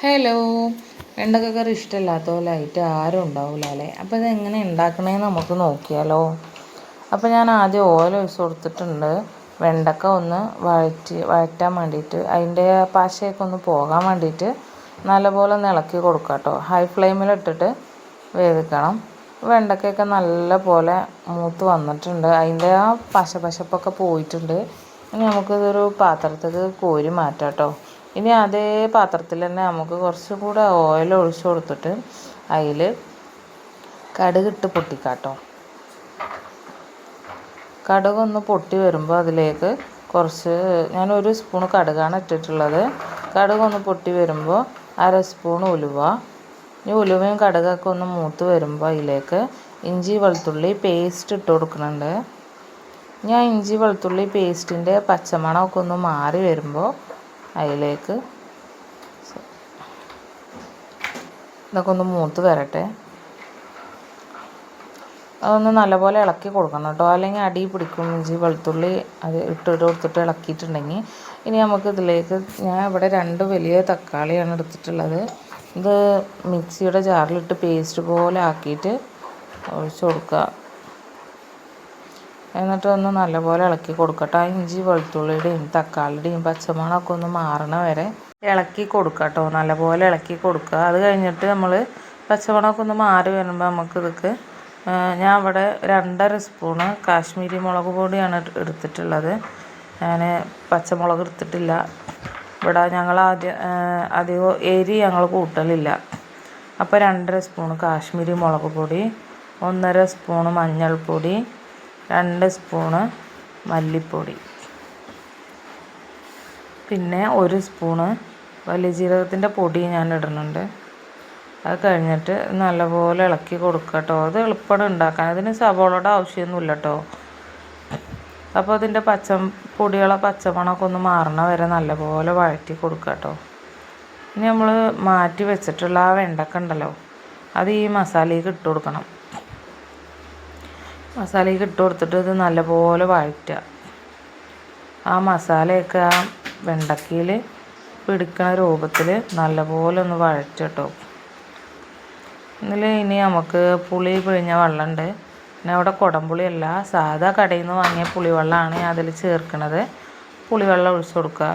Hello, വെണ്ടക്ക കറി ഇഷ്ടമില്ലാത്തവരായിട്ട് ആരും ഉണ്ടാവില്ല അല്ലേ? അപ്പോൾ ഇതെങ്ങനെ ഉണ്ടാക്കണേന്ന് നമുക്ക് നോക്കിയാലോ. അപ്പോൾ ഞാൻ ആദ്യം ഓയിൽ ഒഴിച്ച് കൊടുത്തിട്ടുണ്ട്. വെണ്ടക്ക ഒന്ന് വഴറ്റാൻ വേണ്ടിയിട്ട്, അതിൻ്റെ പശയൊക്കെ ഒന്ന് പോകാൻ വേണ്ടിയിട്ട് നല്ലപോലെ ഒന്ന് ഇളക്കി കൊടുക്കുക കേട്ടോ. ഹൈ ഫ്ലെയിമിലിട്ടിട്ട് വേവിക്കണം. വെണ്ടക്കയൊക്കെ നല്ല പോലെ മൂത്ത് വന്നിട്ടുണ്ട്. അതിൻ്റെ ആ പശപ്പൊക്കെ പോയിട്ടുണ്ട്. ഇനി നമുക്കിതൊരു പാത്രത്തേക്ക് കോരി മാറ്റാം കേട്ടോ. ഇനി അതേ പാത്രത്തിൽ തന്നെ നമുക്ക് കുറച്ചും കൂടെ ഓയിൽ ഒഴിച്ച് കൊടുത്തിട്ട് അതിൽ കടുകിട്ട് പൊട്ടിക്കാട്ടോ. കടുകൊന്ന് പൊട്ടി വരുമ്പോൾ അതിലേക്ക് ഞാനൊരു സ്പൂണ് കടുകാണ് ഇട്ടിട്ടുള്ളത്. കടുകൊന്ന് പൊട്ടി വരുമ്പോൾ 1/2 സ്പൂൺ ഉലുവ. ഈ ഉലുവയും കടുകൊക്കെ ഒന്ന് മൂത്ത് വരുമ്പോൾ അതിലേക്ക് ഇഞ്ചി വെളുത്തുള്ളി പേസ്റ്റ് ഇട്ട് കൊടുക്കുന്നുണ്ട്. ഞാൻ ഇഞ്ചി വെളുത്തുള്ളി പേസ്റ്റിൻ്റെ പച്ചമണമൊക്കെ ഒന്ന് മാറി വരുമ്പോൾ അതിലേക്ക് ഇതൊക്കെ ഒന്ന് മൂത്ത് വരട്ടെ. അതൊന്ന് നല്ലപോലെ ഇളക്കി കൊടുക്കണം കേട്ടോ, അല്ലെങ്കിൽ അടി പിടിക്കും. ഇഞ്ചി വെളുത്തുള്ളി അത് ഇട്ട് കൊടുത്തിട്ട് ഇളക്കിയിട്ടുണ്ടെങ്കിൽ ഇനി നമുക്ക് ഇതിലേക്ക് ഞാൻ ഇവിടെ 2 വലിയ തക്കാളിയാണ് എടുത്തിട്ടുള്ളത്. ഇത് മിക്സിയുടെ ജാറിലിട്ട് പേസ്റ്റ് പോലെ ആക്കിയിട്ട് ഒഴിച്ച് കൊടുക്കുക. എന്നിട്ട് ഒന്ന് നല്ലപോലെ ഇളക്കി കൊടുക്കട്ടെ. ഇഞ്ചി വെളുത്തുള്ളിയുടെയും തക്കാളിയുടെയും പച്ചമണമൊക്കെ ഒന്ന് മാറണ വരെ ഇളക്കി കൊടുക്കുക കേട്ടോ. നല്ലപോലെ ഇളക്കി കൊടുക്കുക. അത് കഴിഞ്ഞിട്ട് നമ്മൾ പച്ചമണമൊക്കെ ഒന്ന് മാറി വരുമ്പോൾ നമുക്കിതൊക്കെ ഞാൻ ഇവിടെ 2.5 സ്പൂണ് കാശ്മീരി മുളക് പൊടിയാണ് എടുത്തിട്ടുള്ളത്. ഞാൻ പച്ചമുളക് എടുത്തിട്ടില്ല. ഇവിടെ ഞങ്ങൾ അധികം ഞങ്ങൾ കൂട്ടലില്ല. അപ്പോൾ 2.5 സ്പൂണ് കാശ്മീരി മുളക് പൊടി, 1.5 സ്പൂണ് മഞ്ഞൾപ്പൊടി, 2 സ്പൂണ് മല്ലിപ്പൊടി, പിന്നെ 1 സ്പൂണ് വലിയ ജീരകത്തിൻ്റെ പൊടി ഞാൻ ഇടുന്നുണ്ട്. അത് കഴിഞ്ഞിട്ട് നല്ലപോലെ ഇളക്കി കൊടുക്കുക കേട്ടോ. അത് എളുപ്പമാണ് ഉണ്ടാക്കാൻ. അതിന് സവോളയുടെ ആവശ്യമൊന്നുമില്ല കേട്ടോ. അപ്പോൾ അതിൻ്റെ പച്ചമണമൊക്കെ ഒന്ന് മാറണ വരെ നല്ലപോലെ വഴറ്റി കൊടുക്കുക കേട്ടോ. ഇനി നമ്മൾ മാറ്റി വെച്ചിട്ടുള്ള ആ വെണ്ടക്ക ഉണ്ടല്ലോ, അത് ഈ മസാലയ്ക്ക് ഇട്ട് കൊടുക്കണം. മസാലയ്ക്ക് ഇട്ട് കൊടുത്തിട്ട് ഇത് നല്ലപോലെ വഴറ്റുക. ആ മസാലയൊക്കെ ആ വെണ്ടക്കയിൽ പിടിക്കുന്ന രൂപത്തിൽ നല്ലപോലെ ഒന്ന് വഴറ്റട്ടോ. ഇനി നമുക്ക് പുളി പിഴിഞ്ഞ വെള്ളമുണ്ട്. പിന്നെ അവിടെ കുടംപുളിയല്ല, സാധാ കടയിൽ നിന്ന് വാങ്ങിയ പുളിവെള്ളമാണ് ഞാൻ അതിൽ ചേർക്കുന്നത്. പുളിവെള്ളം ഒഴിച്ച് കൊടുക്കുക.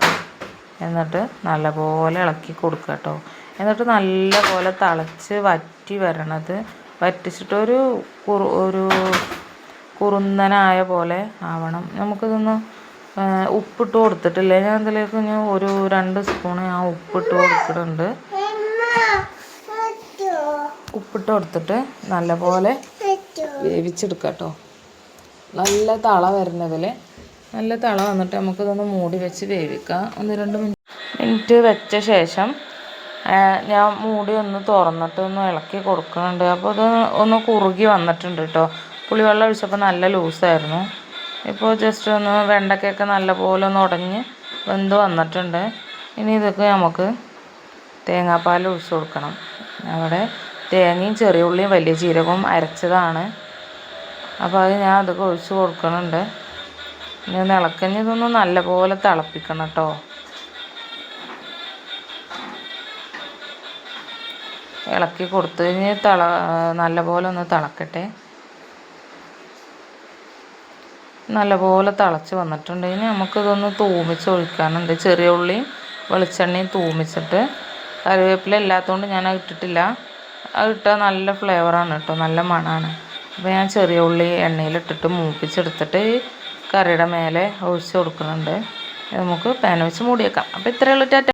എന്നിട്ട് നല്ലപോലെ ഇളക്കി കൊടുക്കുക കേട്ടോ. എന്നിട്ട് നല്ലപോലെ തിളച്ച് വറ്റിച്ചിട്ട് ഒരു കുറുന്നനായ പോലെ ആവണം. നമുക്കിതൊന്ന് ഉപ്പിട്ട് കൊടുത്തിട്ടില്ലേ, ഞാൻ ഇതിലേക്ക് ഞാൻ 2 സ്പൂണ് ഞാൻ ഉപ്പിട്ട് കൊടുത്തിട്ടുണ്ട്. ഉപ്പിട്ട് കൊടുത്തിട്ട് നല്ലപോലെ വേവിച്ചെടുക്കുക കേട്ടോ. നല്ല തള വരുന്നതിൽ നല്ല തള വന്നിട്ട് നമുക്കിതൊന്ന് മൂടി വെച്ച് വേവിക്കാം. 1-2 മിനിറ്റ് വെച്ച ശേഷം ഞാൻ മൂടി ഒന്ന് തുറന്നിട്ട് ഒന്ന് ഇളക്കി കൊടുക്കുന്നുണ്ട്. അപ്പോൾ ഇത് ഒന്ന് കുറുകി വന്നിട്ടുണ്ട് കേട്ടോ. പുളിവെള്ളം ഒഴിച്ചപ്പോൾ നല്ല ലൂസായിരുന്നു. ഇപ്പോൾ ജസ്റ്റ് ഒന്ന് വെണ്ടയ്ക്കൊക്കെ നല്ലപോലെ ഒന്ന് ഉടഞ്ഞ് വെന്ത് വന്നിട്ടുണ്ട്. ഇനി ഇതൊക്കെ നമുക്ക് തേങ്ങാപ്പാൽ ഒഴിച്ച് കൊടുക്കണം. അവിടെ തേങ്ങയും ചെറിയ ഉള്ളിയും വലിയ ജീരകവും അരച്ചതാണ്. അപ്പോൾ അത് ഞാൻ അതൊക്കെ ഒഴിച്ച് കൊടുക്കുന്നുണ്ട്. ഇനി ഒന്ന് ഇതൊന്ന് നല്ലപോലെ തിളപ്പിക്കണം കേട്ടോ. ഇളക്കി കൊടുത്ത് കഴിഞ്ഞ് നല്ലപോലെ ഒന്ന് തിളക്കട്ടെ. നല്ലപോലെ തിളച്ച് വന്നിട്ടുണ്ട്. ഇനി നമുക്കിതൊന്ന് തൂമിച്ച് ഒഴിക്കാനുണ്ട്. ചെറിയ ഉള്ളിയും വെളിച്ചെണ്ണയും തൂമിച്ചിട്ട്, കറിവേപ്പില ഇല്ലാത്തതുകൊണ്ട് ഞാൻ അത് ഇട്ടിട്ടില്ല. അത് ഇട്ടാൽ നല്ല ഫ്ലേവറാണ് കേട്ടോ, നല്ല മണമാണ്. അപ്പോൾ ഞാൻ ചെറിയ ഉള്ളി എണ്ണയിലിട്ടിട്ട് മൂപ്പിച്ചെടുത്തിട്ട് കറിയുടെ മേലെ ഒഴിച്ച് കൊടുക്കുന്നുണ്ട്. നമുക്ക് പാൻ വെച്ച് മൂടി വെക്കാം. അപ്പോൾ ഇത്രയേ ഉള്ളൂ. ടാറ്റ.